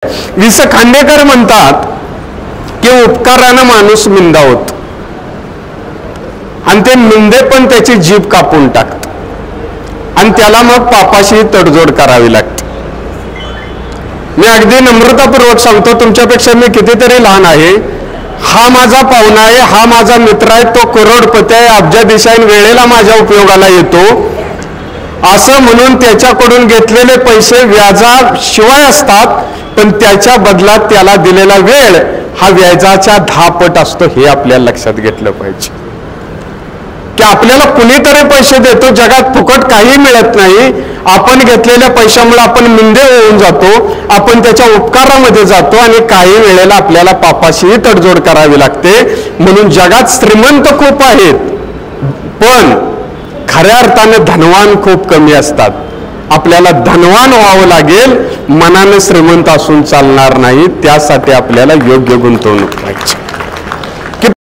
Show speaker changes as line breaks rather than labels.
वि स खांडेकर म्हणतात की उपकारानं माणूस मिंदावत आणि ते मिंदे पण त्याची जीभ कापून टाकत आणि त्याला मग पापाशी तडजोड करावी लागते. मी अगदी नम्रतापूर्वक सांगतो, तुमच्यापेक्षा मी कितीतरी लहान आहे. हा माझा पाहुणा आहे, हा माझा मित्र आहे, तो करोडपती आहे, अब्जाधीशाईन वेळेला माझ्या उपयोगाला येतो असं म्हणून त्याच्याकडून घेतलेले पैसे व्याजाशिवाय असतात, पण त्याच्या बदलात त्याला दिलेला वेळ हा व्याजाच्या 10 पट असतो. हे आपल्याला लक्षात घेतलं पाहिजे की आपल्याला कुणीतरी पैसे देतो, जगात फुकट काही मिळत नाही. आपण घेतलेल्या पैशामुळे आपण मिंदे होऊन जातो, आपण त्याच्या उपकारामध्ये जातो आणि काही वेळेला आपल्याला पापाशीही तडजोड करावी लागते. म्हणून जगात श्रीमंत खूप आहेत, पण खऱ्या अर्थाने धनवान खूप कमी असतात. आपल्याला धनवान व्हावं लागेल, मनाने श्रीमंत असून चालणार नाही. त्यासाठी आपल्याला योग्य गुंतवणूक करायची.